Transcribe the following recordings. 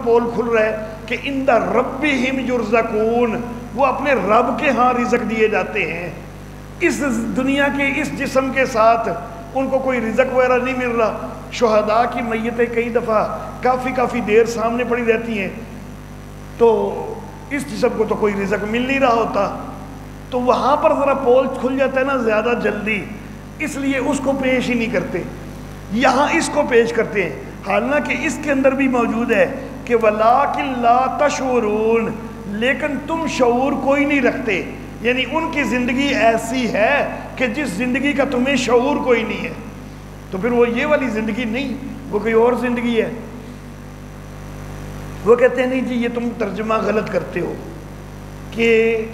پول کھل رہا ہے کہ عند ربہم یرزقون، وہ اپنے رب کے ہاں رزق دیے جاتے ہیں. اس دنیا کے اس جسم کے ساتھ ان کو کوئی رزق وغیرہ نہیں مل رہا. شہداء کی میتیں کئی دفعہ کافی دیر سامنے پڑی رہتی ہیں، تو اس جسم کو تو کوئی رزق مل نہیں رہا ہوتا، تو وہاں پر ذرا پول کھل جاتا ہے نا زیادہ جلدی، اس لیے اس کو پیش ہی نہیں کرتے. یہاں اس کو پیش کرتے ہیں، حالانکہ اس کے اندر بھی موجود ہے کہ وَلَٰكِن لَا تَشْعُرُونَ، لیکن تم شعور کوئی نہیں رکھتے. یعنی ان کی زندگی ایسی ہے کہ جس زندگی کا تمہیں شعور کوئی نہیں ہے. تو پھر وہ یہ والی زندگی نہیں، وہ کوئی اور زندگی ہے. وہ کہتے ہیں نہیں جی یہ تم ترجمہ غلط کرتے ہو کہ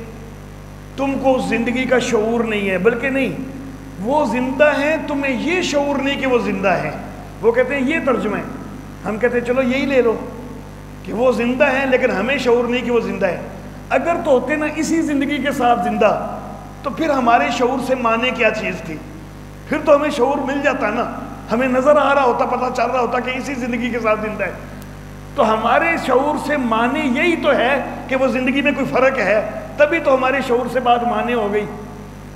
تم کو زندگی کا شعور نہیں ہے، بلکہ نہیں، وہ زندہ ہیں، تمہیں یہ شعور نہیں کہ وہ زندہ ہیں. وہ کہتے ہیں یہ ترجمہ ہے. ہم کہتے ہیں چلو یہی لے لو کہ وہ زندہ ہیں لیکن ہمیں شعور نہیں کہ وہ زندہ ہے. اگر تو ہوتے نا اسی زندگی کے ساتھ زندہ، تو پھر ہمارے شعور سے مانے کیا چیز تھی؟ پھر تو ہمیں شعور مل جاتا نا، ہمیں نظر آ رہا ہوتا، پتہ چل رہا ہوتا کہ اسی زندگی کے ساتھ زندہ ہے. تو ہمارے شعور سے مانے یہی تو ہے کہ وہ زندگی میں کوئی فرق ہے، تبھی تو ہمارے شعور سے بات مانے ہو گئی.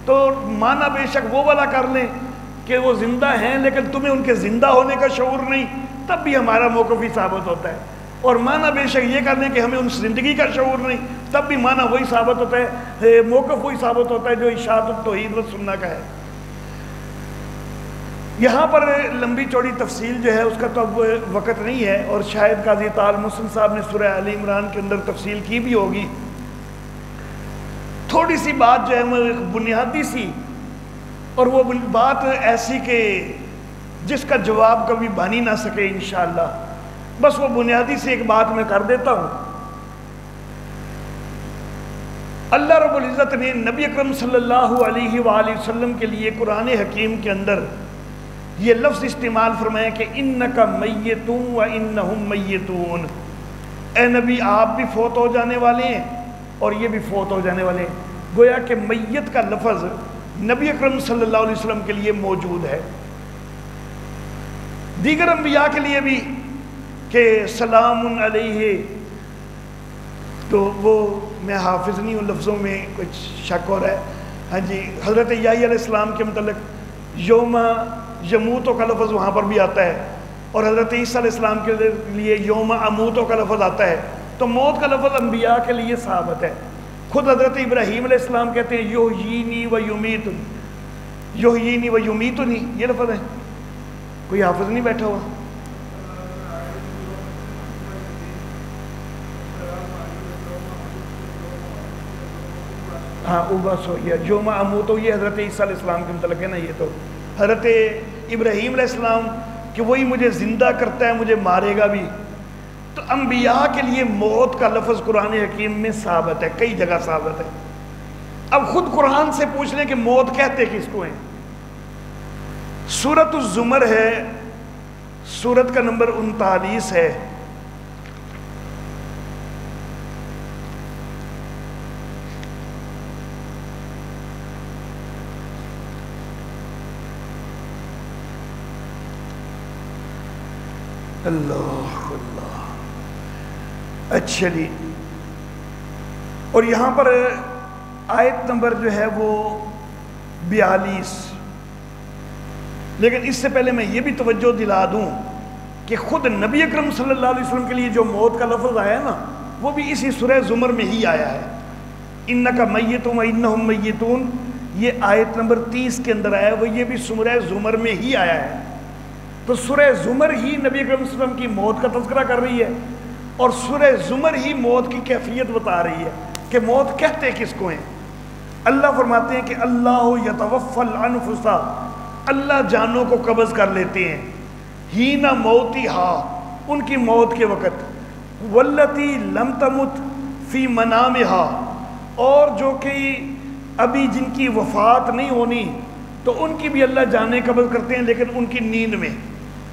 تو مانا بے شک وہ والا کر لیں کہ وہ زندہ ہیں لیکن تمہیں ان کے زندہ ہونے کا شعور نہیں، تب بھی ہمارا موقف ہی ثابت ہوتا ہے. اور مانا بے شک یہ کر لیں کہ ہمیں ان زندگی کا شعور نہیں، تب بھی مانا وہی ثابت ہوتا ہے، موقف وہی ثابت ہوتا ہے جو اشاعت التوحید و سنہ کا ہے. یہاں پر لمبی چوڑی تفصیل جو ہے اس کا تو اب وقت نہیں ہے، اور شاید قاضی تعال محسن صاحب نے سورہ آل عمران کے اندر تفصیل کی بھی ہوگی. تھوڑی سی بات جو ہے وہ بنیادی سی، اور وہ بات ایسی کہ جس کا جواب کبھی بن ہی نہ سکے انشاءاللہ. بس وہ بنیادی سی ایک بات میں کر دیتا ہوں. اللہ رب العزت نے نبی اکرم صلی اللہ علیہ وآلہ وسلم کے لیے قرآن حکیم کے اندر یہ لفظ استعمال فرمایا کہ انک میتون و انہم میتون، اے نبی آپ بھی فوت ہو جانے والے ہیں اور یہ بھی فوت ہو جانے والے ہیں. گویا کہ میت کا لفظ نبی اکرم صلی اللہ علیہ وسلم کے لیے موجود ہے. دیگر انبیاء کے لیے بھی کہ سلام علیہ، تو وہ میں حافظ نہیں ہوں، لفظوں میں کچھ شک ہو رہا ہے. ہاں جی، حضرت یحییٰ علیہ السلام کے متعلق یوم یموتو کا لفظ وہاں پر بھی آتا ہے، اور حضرت عیسیٰ علیہ السلام کے لیے یوم اموتو کا لفظ آتا ہے. تو موت کا لفظ انبیاء کے لیے ثابت ہے. خود حضرت ابراہیم علیہ السلام کہتے ہیں یحیینی و یمیتنی، یحیینی و یمیتنی، یہ لفظ ہے. کوئی حافظ نہیں بیٹھا ہوا؟ ہاں بس ہو گیا. یوم اموتو یہ حضرت عیسیٰ علیہ السلام کے متعلق ہے نا. یہ تو حضرت ابراہیم علیہ السلام کہ وہی مجھے زندہ کرتا ہے، مجھے مارے گا بھی. تو انبیاء کے لیے موت کا لفظ قرآن حکیم میں ثابت ہے، کئی جگہ ثابت ہے. اب خود قرآن سے پوچھ لیں کہ موت کہتے کس کو ہیں. سورۃ الزمر ہے، سورت کا نمبر 39 ہے. اللہ اللہ. اچھا جی، اور یہاں پر آیت نمبر جو ہے وہ 42. لیکن اس سے پہلے میں یہ بھی توجہ دلا دوں کہ خود نبی اکرم صلی اللہ علیہ وسلم کے لیے جو موت کا لفظ آیا ہے نا، وہ بھی اسی سورہ زمر میں ہی آیا ہے. انک میتون و انہم میتون، یہ آیت نمبر 30 کے اندر آیا ہے، وہ یہ بھی سورہ زمر میں ہی آیا ہے. تو سورہ زمر ہی نبی اکرم صلی اللہ علیہ وسلم کی موت کا تذکرہ کر رہی ہے، اور سورہ زمر ہی موت کی کیفیت بتا رہی ہے کہ موت کہتے کس کو ہیں. اللہ فرماتے ہیں کہ اللہ یتوفی الانفس، اللہ جانوں کو قبض کر لیتے ہیں، حین موتہا، ان کی موت کے وقت، والتی لم تمت فی منامہا، اور جو کہ ابھی جن کی وفات نہیں ہونی تو ان کی بھی اللہ جانیں قبض کرتے ہیں، لیکن ان کی نیند میں.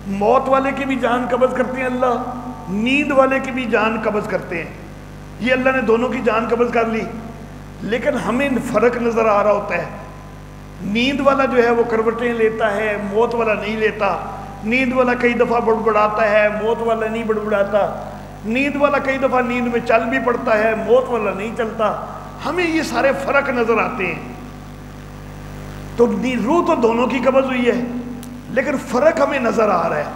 موت والے کی بھی جان قبض کرتے ہیں اللہ، نیند والے کی بھی جان قبض کرتے ہیں. یہ اللہ نے دونوں کی جان قبض کر لی، لیکن ہمیں فرق نظر آ رہا ہوتا ہے. نیند والا جو ہے وہ کروٹیں لیتا ہے، موت والا نہیں لیتا. نیند والا کئی دفعہ بڑبڑاتا ہے، موت والا نہیں بڑبڑاتا. نیند والا کئی دفعہ نیند میں چل بھی پڑتا ہے، موت والا نہیں چلتا. ہمیں یہ سارے فرق نظر آتے ہیں. تو روح تو دونوں کی قبض ہوئی ہے، لیکن فرق ہمیں نظر آ رہا ہے.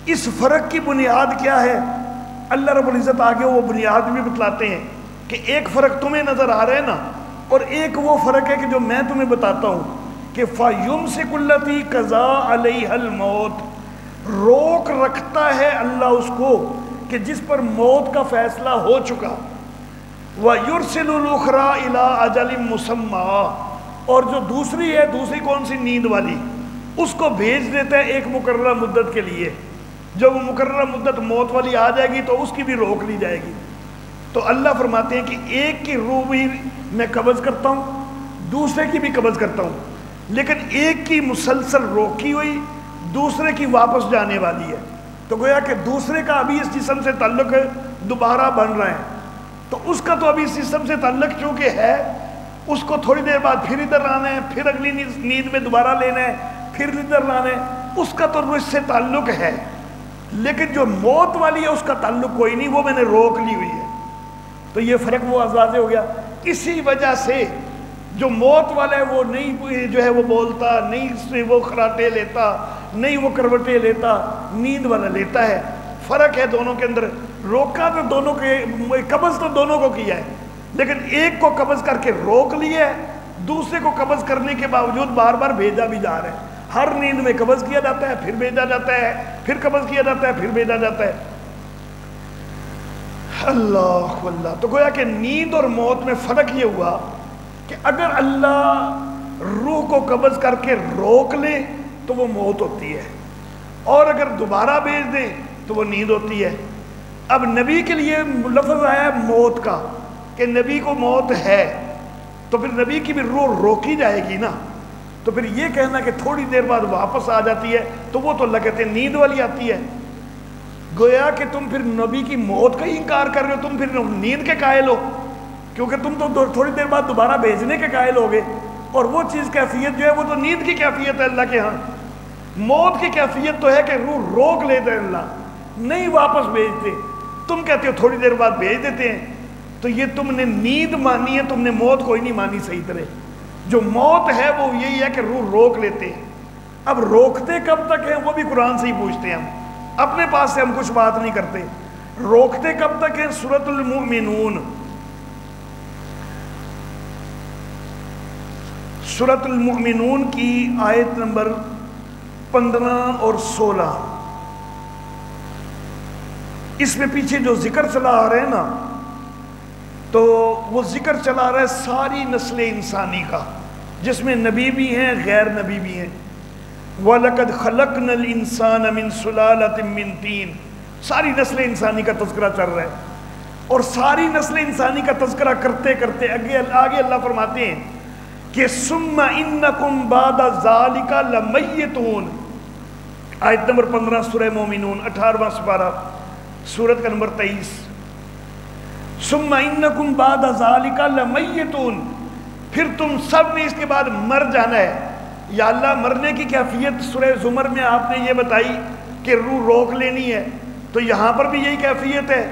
اس فرق کی بنیاد کیا ہے؟ اللہ رب العزت آگے وہ بنیاد بھی بتلاتے ہیں کہ ایک فرق تمہیں نظر آ رہا ہے نا، اور ایک وہ فرق ہے کہ جو میں تمہیں بتاتا ہوں کہ فَيُمْسِكُ الَّتِي قَضَىٰ عَلَيْهَا الْمَوْتِ، روک رکھتا ہے اللہ اس کو کہ جس پر موت کا فیصلہ ہو چکا. وَيُرْسِلُ الْأُخْرَىٰ إِلَىٰ أَجَلٍ مُّسَمًّى، اور جو دوسری ہے، دوسری کون سی؟ نیند والی، اس کو بھیج دیتا ہے ایک مقررہ مدت کے لیے. جب وہ مقررہ مدت موت والی آ جائے گی تو اس کی بھی روک لی جائے گی. تو اللہ فرماتے ہیں کہ ایک کی روح بھی میں قبض کرتا ہوں، دوسرے کی بھی قبض کرتا ہوں، لیکن ایک کی مسلسل روکی ہوئی، دوسرے کی واپس جانے والی ہے. تو گویا کہ دوسرے کا ابھی اس جسم سے تعلق دوبارہ بن رہا ہے، تو اس کا تو ابھی اس جسم سے تعلق چونکہ ہے، اس کو تھوڑی دیر بعد پھر ادھر لانا ہے، پھر اگلی نیند میں دوبارہ لینا ہے، پھر ادھر لانا ہے. اس کا تو اس سے تعلق ہے، لیکن جو موت والی ہے اس کا تعلق کوئی نہیں، وہ میں نے روک لی ہوئی ہے. تو یہ فرق وہ واضح ہو گیا. اسی وجہ سے جو موت والا ہے وہ نہیں جو ہے وہ بولتا نہیں، سے وہ خراٹے لیتا نہیں، وہ کروٹیں لیتا، نیند والا لیتا ہے. فرق ہے دونوں کے اندر. روکا تو دونوں کے، قبض تو دونوں کو کیا ہے، لیکن ایک کو قبض کر کے روک لیا ہے، دوسرے کو قبض کرنے کے باوجود بار بار بھیجا بھی جا رہا ہے. ہر نیند میں قبض کیا جاتا ہے، پھر بھیجا جاتا ہے، پھر قبض کیا جاتا ہے، پھر بھیجا جاتا ہے. اللہ اللہ. تو گویا کہ نیند اور موت میں فرق یہ ہوا کہ اگر اللہ روح کو قبض کر کے روک لے تو وہ موت ہوتی ہے، اور اگر دوبارہ بھیج دیں تو وہ نیند ہوتی ہے. اب نبی کے لیے لفظ آیا موت کا کہ نبی کو موت ہے، تو پھر نبی کی بھی روح روکی جائے گی نا. تو پھر یہ کہنا کہ تھوڑی دیر بعد واپس آ جاتی ہے، تو وہ تو اللہ کہتے ہیں نیند والی آتی ہے. گویا کہ تم پھر نبی کی موت کا ہی انکار کر رہے ہو، تم پھر نیند کے قائل ہو، کیونکہ تم تو تھوڑی دیر بعد دوبارہ بھیجنے کے قائل ہو گئے. اور وہ چیز کیفیت جو ہے وہ تو نیند کی کیفیت ہے اللہ کے ہاں. موت کی کیفیت تو ہے کہ روح روک لیتے ہیں اللہ، نہیں واپس بھیجتے. تم کہتے ہو تھوڑی دیر بعد بھیج دیتے ہیں، تو یہ تم نے نیند مانی ہے، تم نے موت کوئی نہیں مانی صحیح طرح. جو موت ہے وہ یہی ہے کہ روح روک لیتے ہیں. اب روکتے کب تک ہیں وہ بھی قرآن سے ہی پوچھتے ہیں، ہم اپنے پاس سے ہم کچھ بات نہیں کرتے. روکتے کب تک ہیں؟ سورۃ المؤمنون، سورۃ المؤمنون کی آیت نمبر 15 اور 16. اس میں پیچھے جو ذکر چلا آ رہا ہے نا، تو وہ ذکر چلا رہا ہے ساری نسل انسانی کا، جس میں نبی بھی ہیں، غیر نبی بھی ہیں. وَلَقَدْ خَلَقْنَا الْإِنسَانَ مِنْ سُلَالَةٍ مِّن طِينٍ. ساری نسل انسانی کا تذکرہ چل رہا ہے، اور ساری نسل انسانی کا تذکرہ کرتے کرتے آگے اللہ فرماتے ہیں کہ ثُمَّ إِنَّكُمْ بَعْدَ ذَلِكَ لَمَيِّتُونَ. آیت نمبر 15 سورہ مومنون، 18واں سپارہ، سورت کا نمبر 23. ثُمَّ إِنَّكُمْ بَعْدَ ذَلِكَ لَمَيِّتُونَ، پھر تم سب نے اس کے بعد مر جانا ہے. یا اللہ مرنے کی کیفیت سورہ زمر میں آپ نے یہ بتائی کہ روح روک لینی ہے، تو یہاں پر بھی یہی کیفیت ہے.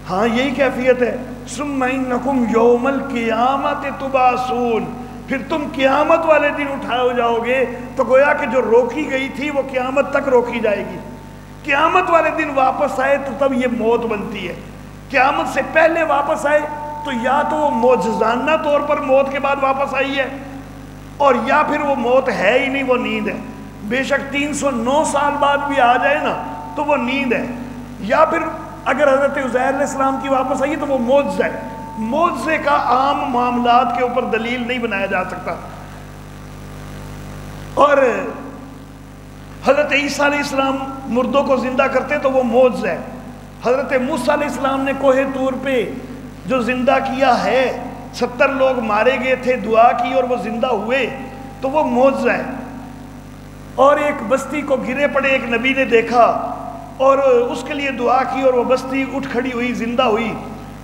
ہاں یہی کیفیت ہے. ثُمَّ إِنَّكُمْ يَوْمَ الْقِيَامَةِ تُبْعَثُونَ، پھر تم قیامت والے دن اٹھائے جاؤ گے. تو گویا کہ جو روکی گئی تھی وہ قیامت تک روکی جائے گی. قیامت والے دن واپس آئے تو تب یہ موت بنتی ہے. قیامت سے پہلے واپس آئے تو یا تو وہ معجزانہ طور پر موت کے بعد واپس آئی ہے، اور یا پھر وہ موت ہے ہی نہیں، وہ نیند ہے. بے شک 309 سال بعد بھی آ جائے نا تو وہ نیند ہے. یا پھر اگر حضرت عزیر علیہ السلام کی واپس آئی تو وہ معجزہ ہے. معجزے کا عام معاملات کے اوپر دلیل نہیں بنایا جا سکتا. اور حضرت عیسیٰ علیہ السلام مردوں کو زندہ کرتے تو وہ معجزہ ہے. حضرت موسیٰ علیہ السلام نے کوہ طور پہ جو زندہ کیا ہے، 70 لوگ مارے گئے تھے، دعا کی اور وہ زندہ ہوئے، تو وہ معجزہ ہے. اور ایک بستی کو گرے پڑے ایک نبی نے دیکھا اور اس کے لیے دعا کی اور وہ بستی اٹھ کھڑی ہوئی، زندہ ہوئی،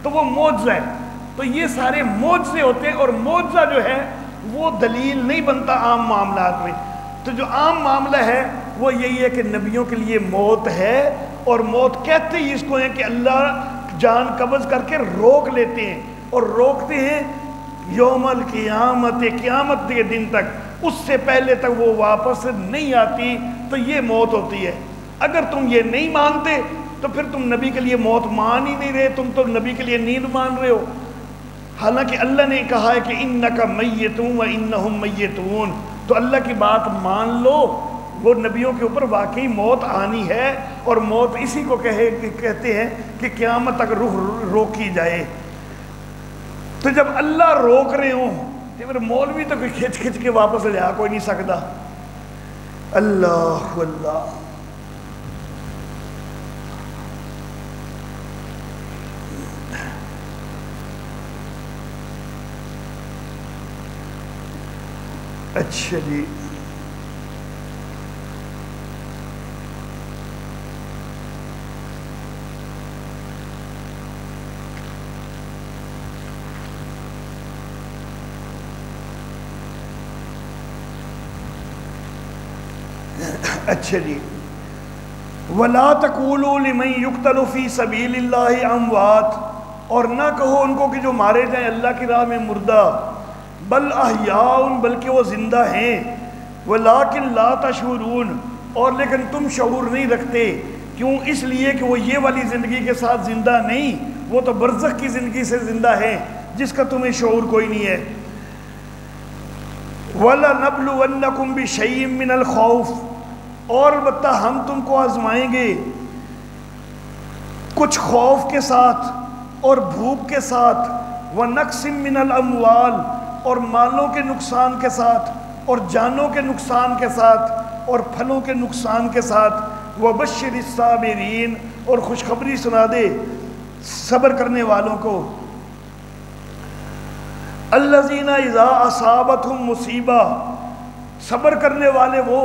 تو وہ معجزہ ہے. تو یہ سارے معجزے ہوتے ہیں، اور معجزہ جو ہے وہ دلیل نہیں بنتا عام معاملات میں. تو جو عام معاملہ ہے وہ یہی ہے کہ نبیوں کے لیے موت ہے، اور موت کہتے ہی اس کو ہیں کہ اللہ جان قبض کر کے روک لیتے ہیں، اور روکتے ہیں یوم القیامت، قیامت کے دن تک، اس سے پہلے تک وہ واپس نہیں آتی، تو یہ موت ہوتی ہے۔ اگر تم یہ نہیں مانتے تو پھر تم نبی کے لیے موت مان ہی نہیں رہے، تم تو نبی کے لیے نیند مان رہے ہو۔ حالانکہ اللہ نے کہا ہے کہ انک میت وانہم میتون، تو اللہ کی بات مان لو، وہ نبیوں کے اوپر واقعی موت آنی ہے، اور موت اسی کو کہتے ہیں کہ قیامت تک روح روکی جائے۔ تو جب اللہ روک رہے ہوں تو پھر مولوی تو کوئی کھچ کھچ کے واپس لے آ کوئی نہیں سکتا۔ اللہ اللہ، اچھا جی، اچھا جی، وَلَا تَقُولُوا لِمَنْ يُقْتَلُ فِي سَبِيلِ اللَّهِ أَمْوَاتٌ، اور نہ کہو ان کو کہ جو مارے جائیں اللہ کی راہ میں مردہ، بل احیاء، بلکہ وہ زندہ ہیں، وَلَٰكِن لَا تَشْعُرُونَ، اور لیکن تم شعور نہیں رکھتے۔ کیوں؟ اس لیے کہ وہ یہ والی زندگی کے ساتھ زندہ نہیں، وہ تو برزخ کی زندگی سے زندہ ہیں جس کا تمہیں شعور کوئی نہیں ہے۔ وَلَنَبْلُوَنَّكُمْ بِشَيْءٍ مِّنَ الْخَوْفِ، اور البتہ ہم تم کو آزمائیں گے کچھ خوف کے ساتھ اور بھوک کے ساتھ، وَنَقْصٍ مِّنَ الْأَمْوَالِ، اور مالوں کے نقصان کے ساتھ، اور جانوں کے نقصان کے ساتھ، اور پھلوں کے نقصان کے ساتھ، وَبَشِّرِ الصَّابِرِينَ، اور خوشخبری سنا دے صبر کرنے والوں کو۔ الَّذِينَ إِذَا أَصَابَتْهُمْ مُصِیبَةٌ، صبر کرنے والے وہ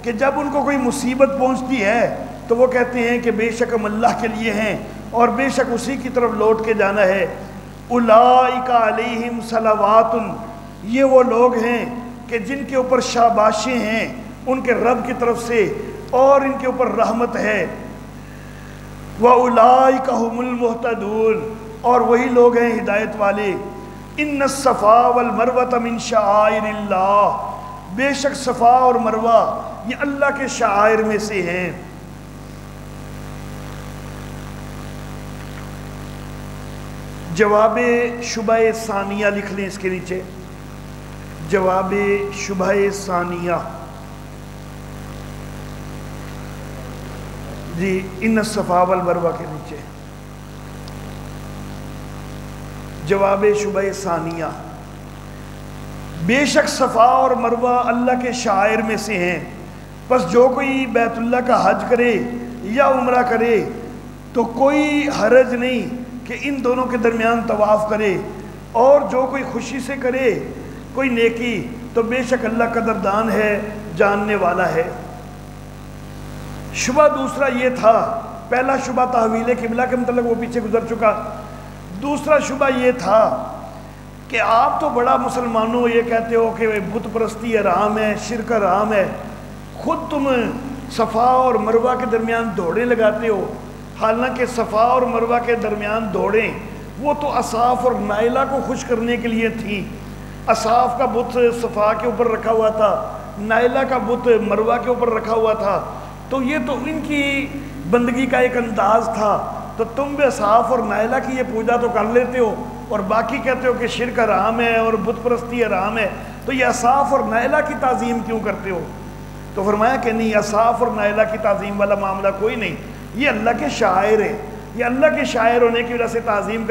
کہ جب ان کو کوئی مصیبت پہنچتی ہے تو وہ کہتے ہیں کہ بے شک ہم اللہ کے لیے ہیں اور بے شک اسی کی طرف لوٹ کے جانا ہے۔ اولئک علیہم صلوات، یہ وہ لوگ ہیں کہ جن کے اوپر شاباشیں ہیں ان کے رب کی طرف سے، اور ان کے اوپر رحمت ہے۔ وَأُولَئِكَ هُمُ الْمُهْتَدُونَ، اور وہی لوگ ہیں ہدایت والے۔ ان الصفا والمروہ من شعائر اللہ، بے شک صفا اور مروہ یہ اللہ کے شعائر میں سے ہیں۔ جواب شبہ ثانیہ لکھ لیں اس کے نیچے، جواب شبہ ثانیہ، جی ان الصفا والمروہ کے نیچے جواب شبہ ثانیہ، بے شک صفا اور مروہ اللہ کے شعائر میں سے ہیں، پس جو کوئی بیت اللہ کا حج کرے یا عمرہ کرے تو کوئی حرج نہیں کہ ان دونوں کے درمیان طواف کرے، اور جو کوئی خوشی سے کرے کوئی نیکی تو بے شک اللہ قدردان ہے، جاننے والا ہے۔ شبہ دوسرا یہ تھا، پہلا شبہ تحویل قبلہ کے متعلق وہ پیچھے گزر چکا، دوسرا شبہ یہ تھا کہ آپ تو بڑا مسلمانوں یہ کہتے ہو کہ بت پرستی حرام ہے، شرک حرام ہے، خود تم صفا اور مروہ کے درمیان دوڑیں لگاتے ہو، حالانکہ صفا اور مروہ کے درمیان دوڑیں وہ تو اصاف اور نائلہ کو خوش کرنے کے لیے تھیں۔ اصاف کا بت صفا کے اوپر رکھا ہوا تھا، نائلہ کا بت مروہ کے اوپر رکھا ہوا تھا، تو یہ تو ان کی بندگی کا ایک انداز تھا، تو تم بھی اصاف اور نائلہ کی یہ پوجا تو کر لیتے ہو اور باقی کہتے ہو کہ شرک حرام ہے اور بت پرستی حرام ہے، تو یہ اصاف اور نائلہ کی تعظیم کیوں کرتے ہو؟ تو فرمایا کہ نہیں، اصاف اور نائلہ کی تعظیم والا معاملہ کوئی نہیں، یہ اللہ کے شاعر ہیں، یہ اللہ کے شاعر ہونے کی وجہ سے تعظیم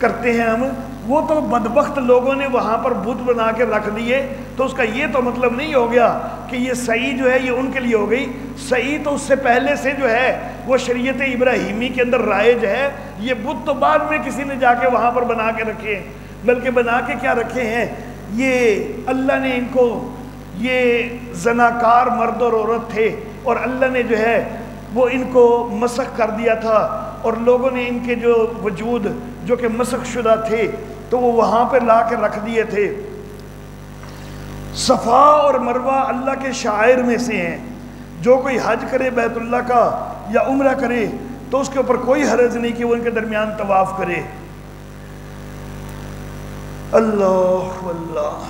کرتے ہیں ہم۔ وہ تو بدبخت لوگوں نے وہاں پر بت بنا کے رکھ دیے، تو اس کا یہ تو مطلب نہیں ہو گیا کہ یہ صحیح جو ہے یہ ان کے لیے ہو گئی، صحیح تو اس سے پہلے سے جو ہے وہ شریعت ابراہیمی کے اندر رائج ہے، یہ بت تو بعد میں کسی نے جا کے وہاں پر بنا کے رکھے ہیں، بلکہ بنا کے کیا رکھے ہیں، یہ اللہ نے ان کو، یہ زناکار مرد اور عورت تھے اور اللہ نے جو ہے وہ ان کو مسخ کر دیا تھا، اور لوگوں نے ان کے جو وجود جو کہ مسخ شدہ تھے تو وہ وہاں پہ لا کے رکھ دیے تھے۔ صفا اور مروہ اللہ کے شاعر میں سے ہیں، جو کوئی حج کرے بیت اللہ کا یا عمرہ کرے تو اس کے اوپر کوئی حرج نہیں کہ وہ ان کے درمیان طواف کرے۔ اللہ اللہ،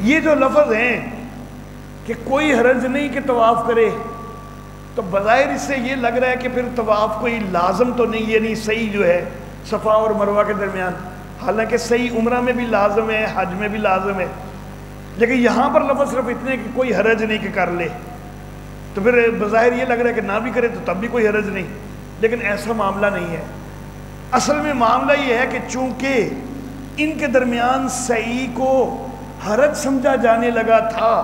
یہ جو لفظ ہیں کہ کوئی حرج نہیں کہ طواف کرے، تو بظاہر اس سے یہ لگ رہا ہے کہ پھر طواف کوئی لازم تو نہیں، یعنی صحیح جو ہے صفا اور مروہ کے درمیان، حالانکہ صحیح عمرہ میں بھی لازم ہے، حج میں بھی لازم ہے، لیکن یہاں پر لفظ صرف اتنے کہ کوئی حرج نہیں کہ کر لے، تو پھر بظاہر یہ لگ رہا ہے کہ نہ بھی کرے تو تب بھی کوئی حرج نہیں، لیکن ایسا معاملہ نہیں ہے۔ اصل میں معاملہ یہ ہے کہ چونکہ ان کے درمیان صحیح کو حرج سمجھا جانے لگا تھا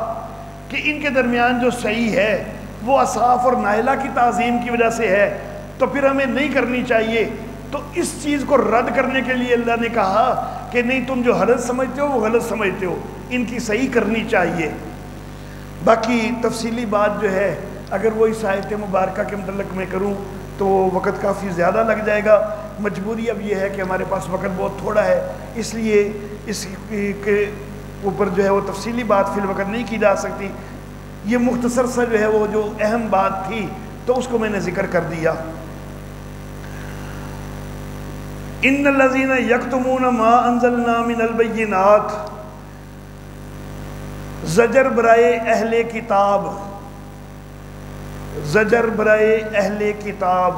کہ ان کے درمیان جو صحیح ہے وہ اصحاف اور نائلہ کی تعظیم کی وجہ سے ہے، تو پھر ہمیں نہیں کرنی چاہیے۔ تو اس چیز کو رد کرنے کے لیے اللہ نے کہا کہ نہیں، تم جو حرج سمجھتے ہو وہ غلط سمجھتے ہو، ان کی صحیح کرنی چاہیے۔ باقی تفصیلی بات جو ہے اگر وہ اس آیت مبارکہ کے متعلق میں کروں تو وقت کافی زیادہ لگ جائے گا۔ مجبوری اب یہ ہے کہ ہمارے پاس وقت بہت تھوڑا ہے، اس لیے اس کے اوپر جو ہے وہ تفصیلی بات فی الوقت نہیں کی جا سکتی۔ یہ مختصر سا جو ہے وہ جو اہم بات تھی تو اس کو میں نے ذکر کر دیا۔ ان الذین یکتمون ما انزلنا من البینات، زجر برائے اہل کتاب، زجر برائے اہل کتاب،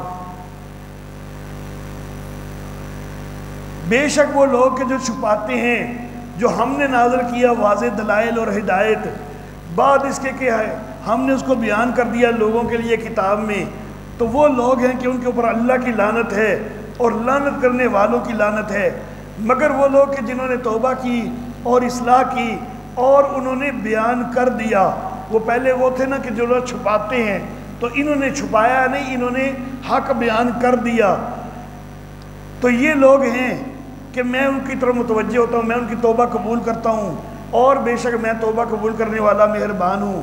بے شک وہ لوگ کہ جو چھپاتے ہیں جو ہم نے نازل کیا واضح دلائل اور ہدایت، بعد اس کے کہ ہم نے اس کو بیان کر دیا لوگوں کے لیے کتاب میں، تو وہ لوگ ہیں کہ ان کے اوپر اللہ کی لعنت ہے اور لعنت کرنے والوں کی لعنت ہے، مگر وہ لوگ کہ جنہوں نے توبہ کی اور اصلاح کی اور انہوں نے بیان کر دیا۔ وہ پہلے وہ تھے نا کہ جو لوگ چھپاتے ہیں، تو انہوں نے چھپایا نہیں، انہوں نے حق بیان کر دیا، تو یہ لوگ ہیں کہ میں ان کی طرف متوجہ ہوتا ہوں، میں ان کی توبہ قبول کرتا ہوں، اور بے شک میں توبہ قبول کرنے والا مہربان ہوں۔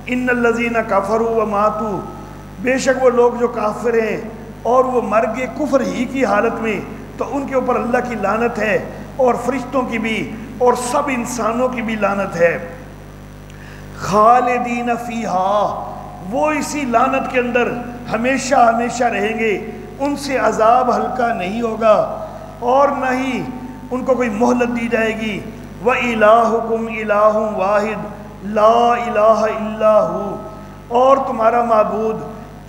ان الذین کفروا وماتوا، بے شک وہ لوگ جو کافر ہیں اور وہ مر گئے کفر ہی کی حالت میں، تو ان کے اوپر اللہ کی لعنت ہے، اور فرشتوں کی بھی اور سب انسانوں کی بھی لعنت ہے۔ خالدین فیہا، وہ اسی لعنت کے اندر ہمیشہ ہمیشہ رہیں گے، ان سے عذاب ہلکا نہیں ہوگا اور نہ ہی ان کو کوئی مہلت دی جائے گی۔ وَإِلَٰهُكُمْ إِلَٰهٌ وَاحِدٌ لَا إِلَٰهَ إِلَّا هُوَ، اور تمہارا معبود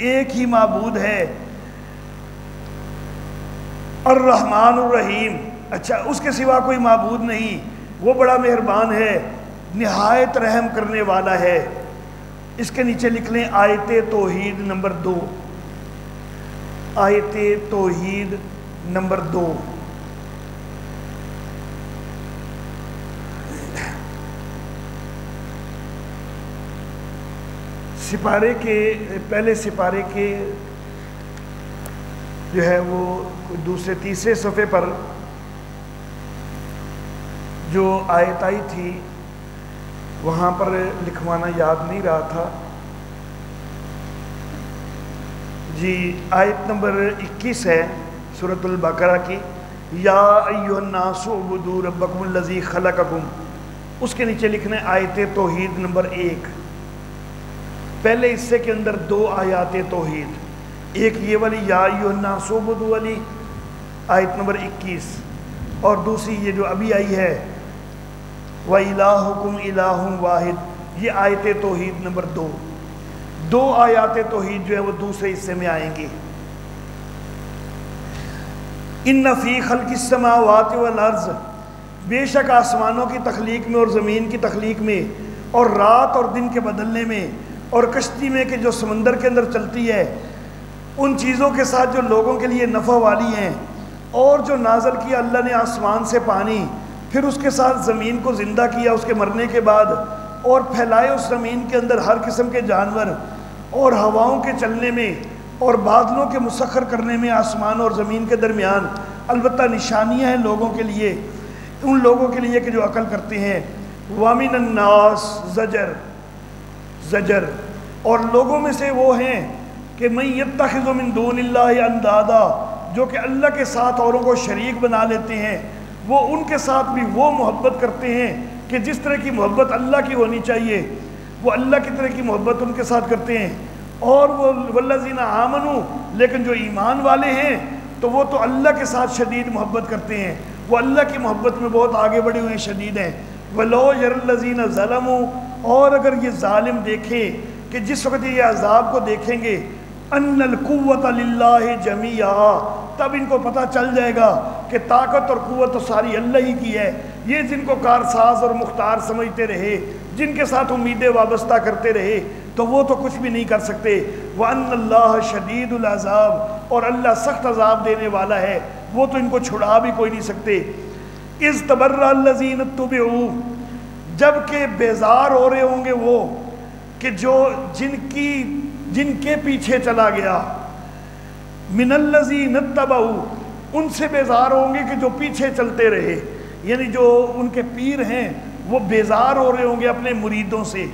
ایک ہی معبود ہے، الرحمن الرحیم، اچھا اس کے سوا کوئی معبود نہیں، وہ بڑا مہربان ہے، نہایت رحم کرنے والا ہے۔ اس کے نیچے لکھ لیں آیت توحید نمبر 2، آیت توحید نمبر 2۔ سپارے کے پہلے سپارے کے جو ہے وہ دوسرے تیسرے صفحے پر جو آیت آئی تھی وہاں پر لکھوانا یاد نہیں رہا تھا جی، آیت نمبر 21 ہے سورۃ البقرہ کی، یا ایھا الناس اعبدوا ربکم الذی خلقکم، اس کے نیچے لکھنا ہے آیت توحید نمبر 1۔ پہلے حصے کے اندر 2 آیات توحید، ایک یہ والی یا ایھا الناس اعبدوا والی آیت نمبر 21، اور دوسری یہ جو ابھی آئی ہے وَإِلَٰهُكُمْ إِلَٰهٌ وَاحِدٌ، یہ آیت توحید نمبر 2۔ 2 آیات توحید جو ہے وہ دوسرے حصے میں آئیں گی۔ اِنَّ فِي خَلْقِ السَّمَاوَاتِ وَالْأَرْضِ، بے شک آسمانوں کی تخلیق میں اور زمین کی تخلیق میں اور رات اور دن کے بدلنے میں اور کشتی میں کہ جو سمندر کے اندر چلتی ہے، ان چیزوں کے ساتھ جو لوگوں کے لیے نفع والی ہیں، اور جو نازل کیا اللہ نے آسمان سے پانی، پھر اس کے ساتھ زمین کو زندہ کیا اس کے مرنے کے بعد، اور پھیلائے اس زمین کے اندر ہر قسم کے جانور، اور ہواؤں کے چلنے میں اور بادلوں کے مسخر کرنے میں آسمان اور زمین کے درمیان البتہ نشانیاں ہیں لوگوں کے لیے، ان لوگوں کے لیے کہ جو عقل کرتے ہیں۔ وَمِنَ النَّاسِ زجر، زجر، اور لوگوں میں سے وہ ہیں کہ مَن يَتَّخِذُ مِن دُونِ اللَّهِ أَندَادًا، جو کہ اللہ کے ساتھ اوروں کو شریک بنا لیتے ہیں، وہ ان کے ساتھ بھی وہ محبت کرتے ہیں کہ جس طرح کی محبت اللہ کی ہونی چاہیے۔ وہ اللہ کی طرح کی محبت ان کے ساتھ کرتے ہیں، اور وہ والذین آمنوا، لیکن جو ایمان والے ہیں تو وہ تو اللہ کے ساتھ شدید محبت کرتے ہیں، وہ اللہ کی محبت میں بہت آگے بڑھے ہوئے شدید ہیں۔ وَلَوْ يَرَى الَّذِينَ ظَلَمُوا، اور اگر یہ ظالم دیکھیں کہ جس وقت یہ عذاب کو دیکھیں گے، أَنَّ الْقُوَّةَ لِلَّهِ جَمِيعًا، تب ان کو پتہ چل جائے گا کہ طاقت اور قوت تو ساری اللہ ہی کی ہے۔ یہ جن کو کارساز اور مختار سمجھتے رہے، جن کے ساتھ امیدیں وابستہ کرتے رہے، تو وہ تو کچھ بھی نہیں کر سکتے۔ وَأَنَّ اللَّهَ شَدِيدُ الْعَذَابِ، اور اللہ سخت عذاب دینے والا ہے، وہ تو ان کو چھڑا بھی کوئی نہیں سکتے۔ اِذْ تَبَرَّأَ الَّذِينَ اتُّبِعُوا، جب کہ بیزار ہو رہے ہوں گے وہ کہ جو جن کے پیچھے چلا گیا، مِنَ الَّذِينَ اتَّبَعُوا، ان سے بیزار ہوں گے کہ جو پیچھے چلتے رہے، یعنی جو ان کے پیر ہیں وہ بیزار ہو رہے ہوں گے اپنے مریدوں سے،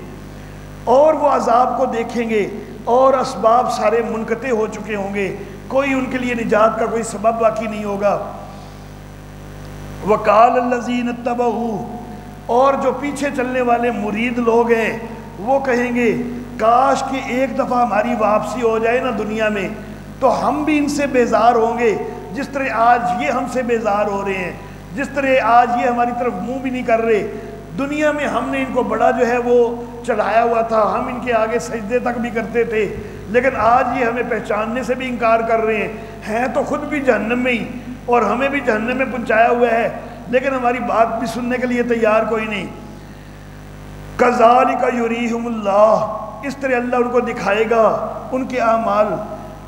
اور وہ عذاب کو دیکھیں گے اور اسباب سارے منقطع ہو چکے ہوں گے، کوئی ان کے لیے نجات کا کوئی سبب باقی نہیں ہوگا۔ وَقَالَ الَّذِينَ اتَّبَعُوا، اور جو پیچھے چلنے والے مرید لوگ ہیں وہ کہیں گے کاش کہ ایک دفعہ ہماری واپسی ہو جائے نا دنیا میں، تو ہم بھی ان سے بیزار ہوں گے جس طرح آج یہ ہم سے بیزار ہو رہے ہیں، جس طرح آج یہ ہماری طرف منہ بھی نہیں کر رہے۔ دنیا میں ہم نے ان کو بڑا جو ہے وہ چڑھایا ہوا تھا، ہم ان کے آگے سجدے تک بھی کرتے تھے، لیکن آج یہ ہمیں پہچاننے سے بھی انکار کر رہے ہیں تو خود بھی جہنم میں ہی، اور ہمیں بھی جہنم میں پہنچایا ہوا ہے، لیکن ہماری بات بھی سننے کے لیے تیار کوئی نہیں۔ کذالک یریہم اللہ، اس طرح اللہ ان کو دکھائے گا ان کے اعمال،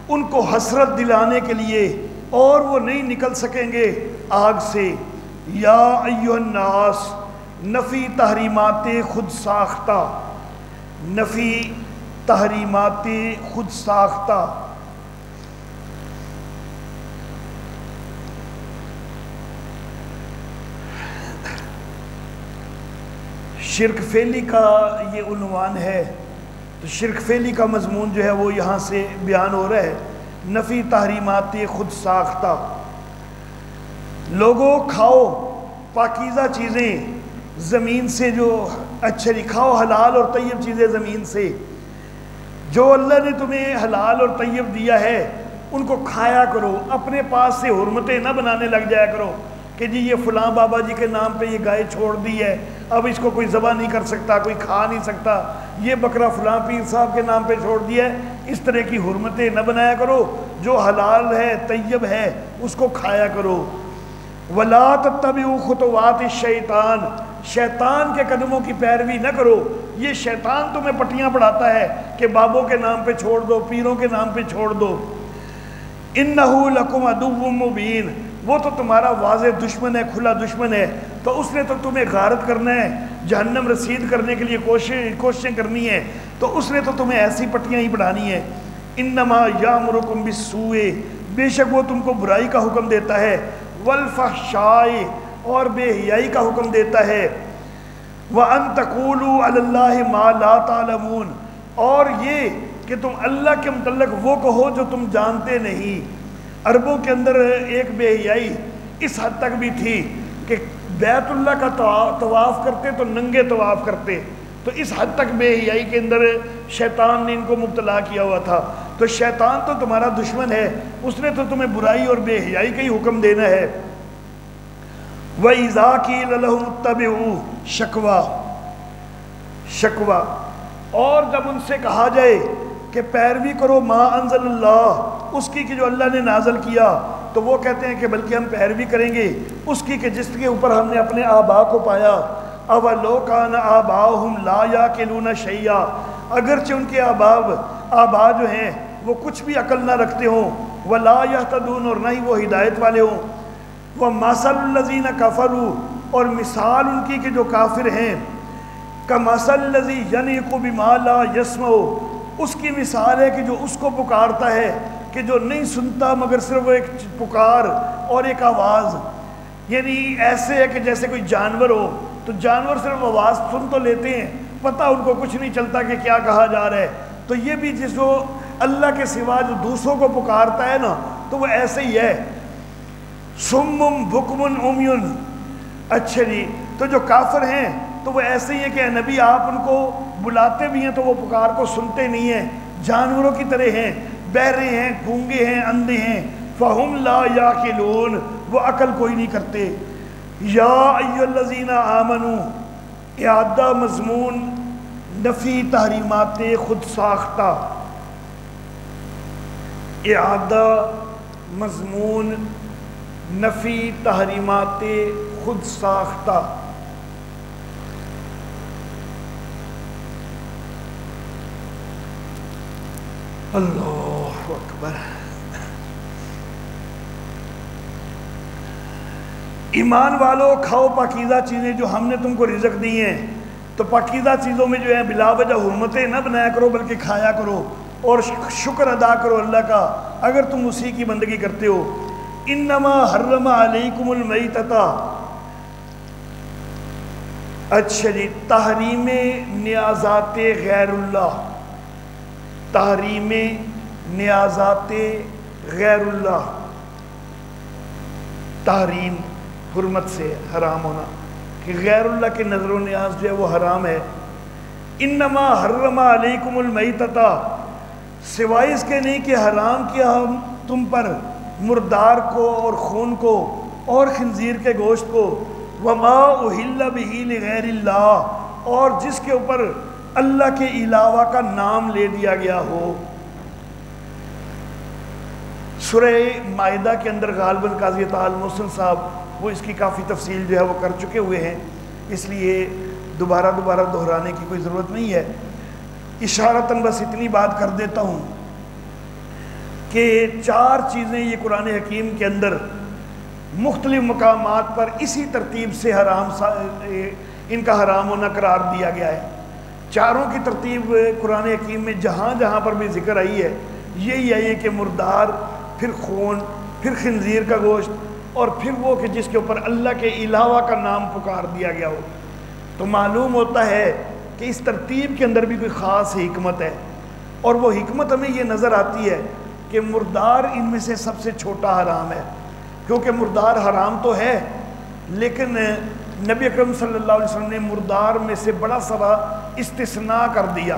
ان کو حسرت دلانے کے لیے، اور وہ نہیں نکل سکیں گے آگ سے۔ یا ایھا الناس، نفی تحریمات خود ساختہ، نفی تحریمات خود ساختہ۔ شرک فعلی کا یہ عنوان ہے، تو شرک فعلی کا مضمون جو ہے وہ یہاں سے بیان ہو رہا ہے، نفی تحریمات خود ساختہ۔ لوگوں کھاؤ پاکیزہ چیزیں زمین سے، جو اچھے کھاؤ حلال اور طیب چیزیں زمین سے، جو اللہ نے تمہیں حلال اور طیب دیا ہے ان کو کھایا کرو، اپنے پاس سے حرمتیں نہ بنانے لگ جایا کرو کہ جی یہ فلاں بابا جی کے نام پہ یہ گائے چھوڑ دی ہے، اب اس کو کوئی ذبح نہیں کر سکتا، کوئی کھا نہیں سکتا، یہ بکرا فلاں پیر صاحب کے نام پہ چھوڑ دیا ہے، اس طرح کی حرمتیں نہ بنایا کرو، جو حلال ہے طیب ہے اس کو کھایا کرو۔ وَلَا تَتَّبِعُوا خُطُوَاتِ الشَّيْطَانِ، شیطان کے قدموں کی پیروی نہ کرو، یہ شیطان تمہیں پٹیاں پڑھاتا ہے کہ بابوں کے نام پہ چھوڑ دو، پیروں کے نام پہ چھوڑ دو۔ إِنَّهُ لَكُمْ عَدُوٌّ مُّبِينٌ، وہ تو تمہارا واضح دشمن ہے، کھلا دشمن ہے، تو اس نے تو تمہیں غارت کرنا ہے، جہنم رسید کرنے کے لیے کوششیں کرنی ہے، تو اس نے تو تمہیں ایسی پٹیاں ہی پڑھانی ہے۔ إِنَّمَا يَأْمُرُكُم بِالسُّوءِ، بے شک وہ تم کو برائی کا حکم دیتا ہے، وَالْفَحْشَاءِ، اور بے حیائی کا حکم دیتا ہے، وَأَن تَقُولُوا عَلَى اللَّهِ مَا لَا تَعْلَمُونَ، اور یہ کہ تم اللہ کے متعلق وہ کہو جو تم جانتے نہیں۔ عربوں کے اندر ایک بے حیائی اس حد تک بھی تھی کہ بیت اللہ کا طواف کرتے تو ننگے طواف کرتے، تو اس حد تک بے حیائی کے اندر شیطان نے ان کو مبتلا کیا ہوا تھا۔ تو شیطان تو تمہارا دشمن ہے، اس نے تو تمہیں برائی اور بے حیائی کا ہی حکم دینا ہے۔ وَإِذَا قِيلَ لَهُمُ اتَّبِعُوا، شکوہ، اور جب ان سے کہا جائے کہ پیروی کرو ما انزل اللہ، اس کی کہ جو اللہ نے نازل کیا، تو وہ کہتے ہیں کہ بلکہ ہم پیروی کریں گے اس کی کہ جس کے اوپر ہم نے اپنے آبا کو پایا۔ اَوَلَوْ كَانَ آبَاؤُهُمْ لَا يَعْقِلُونَ شَيْئًا، اگرچہ ان کے آبا جو ہیں وہ کچھ بھی عقل نہ رکھتے ہوں، وَلَا يَهْتَدُونَ، اور نہ ہی وہ ہدایت والے ہوں، وَمَثَلُ الَّذِينَ كَفَرُوا، اور مثال ان کی کہ جو کافر ہیں، كَمَثَلِ الَّذِي يَنِيقُ بِمَا لَا يَسْمَعُ، اس کی مثال ہے کہ جو اس کو پکارتا ہے کہ جو نہیں سنتا مگر صرف ایک پکار اور ایک آواز، یعنی ایسے ہے کہ جیسے کوئی جانور ہو، تو جانور صرف آواز سن تو لیتے ہیں، پتہ ان کو کچھ نہیں چلتا کہ کیا کہا جا رہا ہے، تو یہ بھی جس جو اللہ کے سوا جو دوسروں کو پکارتا ہے نا، تو وہ ایسے ہی ہے۔ سُمٌّ بُكْمٌ عُمْيٌ، اچھا جی، تو جو کافر ہیں تو وہ ایسے ہی ہے کہ اے نبی آپ ان کو بلاتے بھی ہیں تو وہ پکار کو سنتے نہیں ہیں، جانوروں کی طرح ہیں، بہرے ہیں، گونگے ہیں، اندھے ہیں، فہم لا یاقلون، وہ عقل کوئی نہیں کرتے۔ یا ایھا الذین آمنو، اعادہ مضمون نفی تحریمات خود ساختہ، اعادہ مضمون نفی تحریمات خود ساختہ۔ اللہ اکبر۔ ایمان والو کھاؤ پاکیزہ چیزیں جو ہم نے تم کو رزق دی ہیں، تو پاکیزہ چیزوں میں جو ہے بلا وجہ حرمتیں نہ بنایا کرو بلکہ کھایا کرو اور شکر ادا کرو اللہ کا اگر تم اسی کی بندگی کرتے ہو۔ انما حرم علیکم المیتۃ، اچھا جی، تحریم نیازات غیر اللہ، تحریم نیازات غیر اللہ، تحریم حرمت سے حرام ہونا کہ غیر اللہ کے نظر و نیاز جو ہے وہ حرام ہے۔ انما حرم علیکم المیتۃ، سوائے اس کے نہیں کہ حرام کیا ہم تم پر مردار کو اور خون کو اور خنزیر کے گوشت کو، وما اہل بہ لغیر اللہ، اور جس کے اوپر اللہ کے علاوہ کا نام لے دیا گیا ہو۔ سورہ مائدہ کے اندر غالباً قاضی تعال محسن صاحب وہ اس کی کافی تفصیل جو ہے وہ کر چکے ہوئے ہیں، اس لیے دوبارہ دہرانے کی کوئی ضرورت نہیں ہے۔ اشارتاً بس اتنی بات کر دیتا ہوں کہ 4 چیزیں یہ قرآن حکیم کے اندر مختلف مقامات پر اسی ترتیب سے ان کا حرام ہونا قرار دیا گیا ہے۔ چاروں کی ترتیب قرآن حکیم میں جہاں جہاں پر بھی ذکر آئی ہے یہی ہے کہ مردار، پھر خون، پھر خنزیر کا گوشت، اور پھر وہ کہ جس کے اوپر اللہ کے علاوہ کا نام پکار دیا گیا ہو۔ تو معلوم ہوتا ہے کہ اس ترتیب کے اندر بھی کوئی خاص حکمت ہے، اور وہ حکمت ہمیں یہ نظر آتی ہے کہ مردار ان میں سے سب سے چھوٹا حرام ہے، کیونکہ مردار حرام تو ہے لیکن نبی اکرم صلی اللہ علیہ وسلم نے مردار میں سے بڑا سارا استثناء کر دیا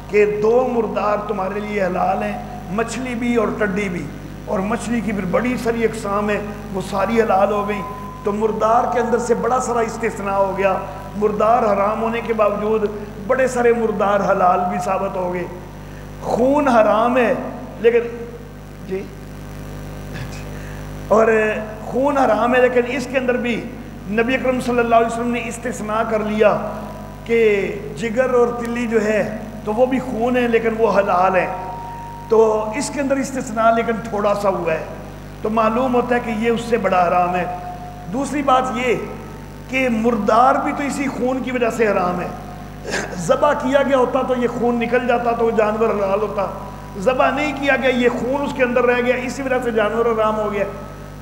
کہ 2 مردار تمہارے لیے حلال ہیں، مچھلی بھی اور ٹڈی بھی، اور مچھلی کی پھر بڑی ساری اقسام ہے وہ ساری حلال ہو گئی۔ تو مردار کے اندر سے بڑا سارا استثناء ہو گیا، مردار حرام ہونے کے باوجود بڑے سارے مردار حلال بھی ثابت ہو گئے۔ خون حرام ہے لیکن جی اور خون حرام ہے لیکن اس کے اندر بھی نبی اکرم صلی اللہ علیہ وسلم نے استثناء کر لیا کہ جگر اور تلی جو ہے تو وہ بھی خون ہے لیکن وہ حلال ہے، تو اس کے اندر استثناء لیکن تھوڑا سا ہوا ہے، تو معلوم ہوتا ہے کہ یہ اس سے بڑا حرام ہے۔ دوسری بات یہ کہ مردار بھی تو اسی خون کی وجہ سے حرام ہے، ذبح کیا گیا ہوتا تو یہ خون نکل جاتا تو وہ جانور حلال ہوتا، ذبح نہیں کیا گیا یہ خون اس کے اندر رہ گیا اسی وجہ سے جانور حرام ہو گیا،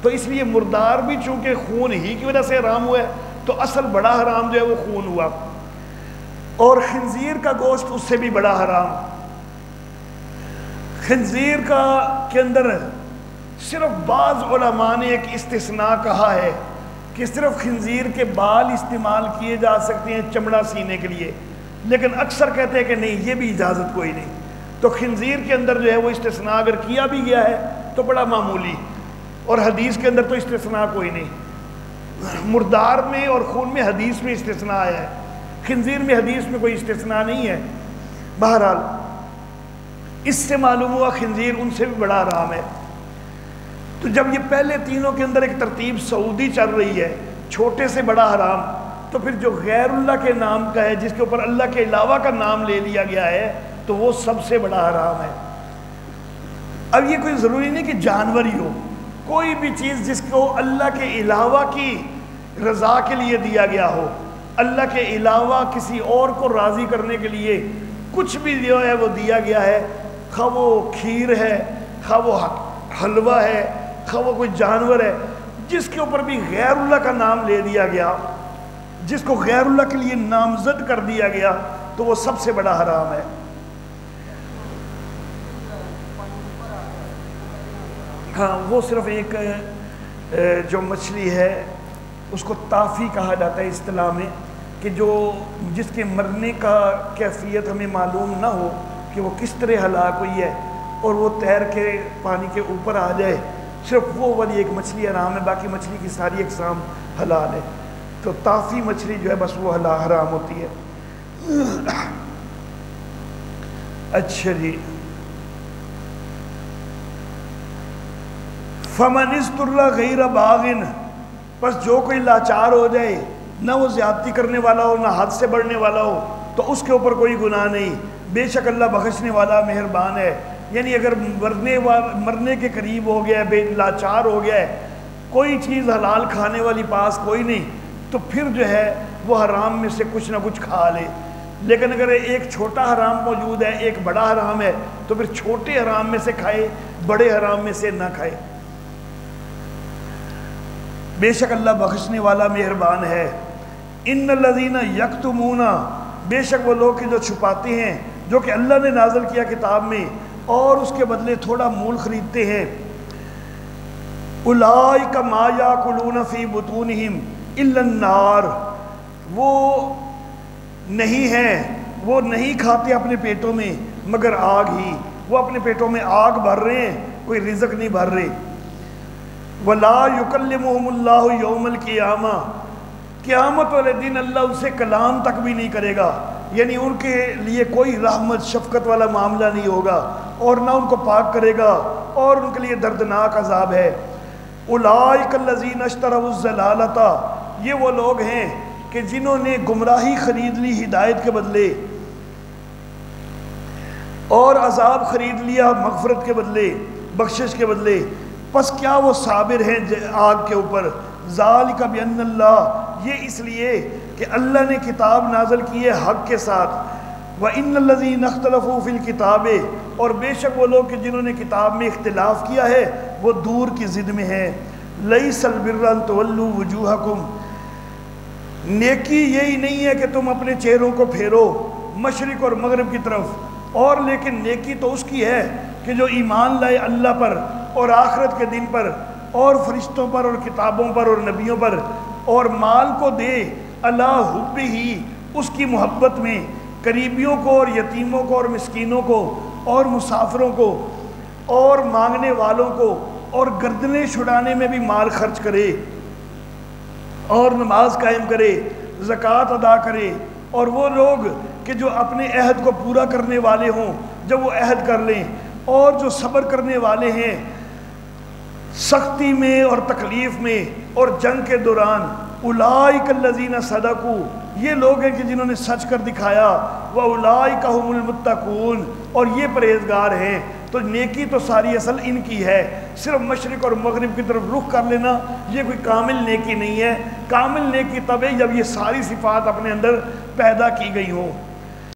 تو اس لیے مردار بھی چونکہ خون ہی کی وجہ سے حرام ہوا ہے تو اصل بڑا حرام جو ہے وہ خون ہوا، اور خنزیر کا گوشت اس سے بھی بڑا حرام۔ خنزیر کے اندر صرف بعض علماء نے ایک استثناء کہا ہے کہ صرف خنزیر کے بال استعمال کیے جا سکتے ہیں چمڑا سینے کے لیے، لیکن اکثر کہتے ہیں کہ نہیں یہ بھی اجازت کوئی نہیں، تو خنزیر کے اندر جو ہے وہ استثناء اگر کیا بھی گیا ہے تو بڑا معمولی، اور حدیث کے اندر تو استثناء کوئی نہیں۔ مردار میں اور خون میں حدیث میں استثناء آیا ہے، خنزیر میں حدیث میں کوئی استثناء نہیں ہے۔ بہرحال اس سے معلوم ہوا خنزیر ان سے بھی بڑا حرام ہے۔ تو جب یہ پہلے تینوں کے اندر ایک ترتیب سعودی چل رہی ہے چھوٹے سے بڑا حرام، تو پھر جو غیر اللہ کے نام کا ہے جس کے اوپر اللہ کے علاوہ کا نام لے لیا گیا ہے تو وہ سب سے بڑا حرام ہے۔ اب یہ کوئی ضروری نہیں کہ جانور ہی ہو، کوئی بھی چیز جس کو اللہ کے علاوہ کی رضا کے لیے دیا گیا ہو، اللہ کے علاوہ کسی اور کو راضی کرنے کے لیے کچھ بھی جو ہے وہ دیا گیا ہے، خواہ وہ کھیر ہے، خواہ وہ حلوہ ہے، خواہ وہ کوئی جانور ہے، جس کے اوپر بھی غیر اللہ کا نام لے دیا گیا، جس کو غیر اللہ کے لیے نامزد کر دیا گیا تو وہ سب سے بڑا حرام ہے۔ ہاں وہ صرف ایک جو مچھلی ہے اس کو تافی کہا جاتا ہے اصطلاح میں، کہ جس کے مرنے کا کیفیت ہمیں معلوم نہ ہو کہ وہ کس طرح ہلاک ہوئی ہے، اور وہ تیر کے پانی کے اوپر آ جائے، صرف وہ والی ایک مچھلی حرام ہے، باقی مچھلی کی ساری اقسام حلال ہے۔ تو طافی مچھلی جو ہے بس وہ حرام ہوتی ہے۔ اچھا جی، فَمَنِ اسْتُرَّ غَيْرَ بَاغٍ، بس جو کوئی لاچار ہو جائے، نہ وہ زیادتی کرنے والا ہو، نہ حد سے بڑھنے والا ہو، تو اس کے اوپر کوئی گناہ نہیں، بے شک اللہ بخشنے والا مہربان ہے۔ یعنی اگر مرنے کے قریب ہو گیا ہے، لاچار ہو گیا ہے، کوئی چیز حلال کھانے والی پاس کوئی نہیں، تو پھر جو ہے وہ حرام میں سے کچھ نہ کچھ کھا لے۔ لیکن اگر ایک چھوٹا حرام موجود ہے، ایک بڑا حرام ہے، تو پھر چھوٹے حرام میں سے کھائے، بڑے حرام میں سے نہ کھائے۔ بے شک اللہ بخشنے والا مہربان ہے۔ ان الذین یکتمون، بے شک وہ لوگ جو چھپاتے ہیں جو کہ اللہ نے نازل کیا کتاب میں، اور اس کے بدلے تھوڑا مول خریدتے ہیں، اولئک ما یاکلون فی بطونہم الا النار، وہ نہیں کھاتے اپنے پیٹوں میں مگر آگ ہی، وہ اپنے پیٹوں میں آگ بھر رہے ہیں، کوئی رزق نہیں بھر رہے۔ وَلَا يُكَلِّمُهُمُ اللَّهُ يَوْمَ الْقِيَامَةِ، قیامت والے دن اللہ ان سے کلام تک بھی نہیں کرے گا، یعنی ان کے لیے کوئی رحمت شفقت والا معاملہ نہیں ہوگا، اور نہ ان کو پاک کرے گا، اور ان کے لیے دردناک عذاب ہے۔ اولئک الذین اشتروا الضلالۃ، یہ وہ لوگ ہیں کہ جنہوں نے گمراہی خرید لی ہدایت کے بدلے، اور عذاب خرید لیا مغفرت کے بدلے، بخشش کے بدلے، پس کیا وہ صابر ہیں آگ کے اوپر؟ ذالک بأن اللہ، یہ اس لیے کہ اللہ نے کتاب نازل کی ہے حق کے ساتھ، وَإِنَّ الَّذِينَ اخْتَلَفُوا فِي الْكِتَابِ، اور بے شک وہ لوگ کہ جنہوں نے کتاب میں اختلاف کیا ہے وہ دور کی ضد میں ہیں۔ لَيْسَ الْبِرَّ أَن تُوَلُّوا وُجُوهَكُمْ، نیکی یہی نہیں ہے کہ تم اپنے چہروں کو پھیرو مشرق اور مغرب کی طرف، اور لیکن نیکی تو اس کی ہے کہ جو ایمان لائے اللہ پر اور آخرت کے دن پر اور فرشتوں پر اور کتابوں پر اور نبیوں پر، اور مال کو دے اللہ حب ہی، اس کی محبت میں، قریبیوں کو اور یتیموں کو اور مسکینوں کو اور مسافروں کو اور مانگنے والوں کو، اور گردنیں چھڑانے میں بھی مال خرچ کرے، اور نماز قائم کرے، زکوٰۃ ادا کرے، اور وہ لوگ کہ جو اپنے عہد کو پورا کرنے والے ہوں جب وہ عہد کر لیں، اور جو صبر کرنے والے ہیں سختی میں اور تکلیف میں اور جنگ کے دوران۔ اولئک الذین صدقوا، یہ لوگ ہیں کہ جنہوں نے سچ کر دکھایا، واولئک هم المتقون، اور یہ پرہیزگار ہیں۔ تو نیکی تو ساری اصل ان کی ہے، صرف مشرق اور مغرب کی طرف رخ کر لینا یہ کوئی کامل نیکی نہیں ہے۔ کامل نیکی تب ہے جب یہ ساری صفات اپنے اندر پیدا کی گئی ہوں۔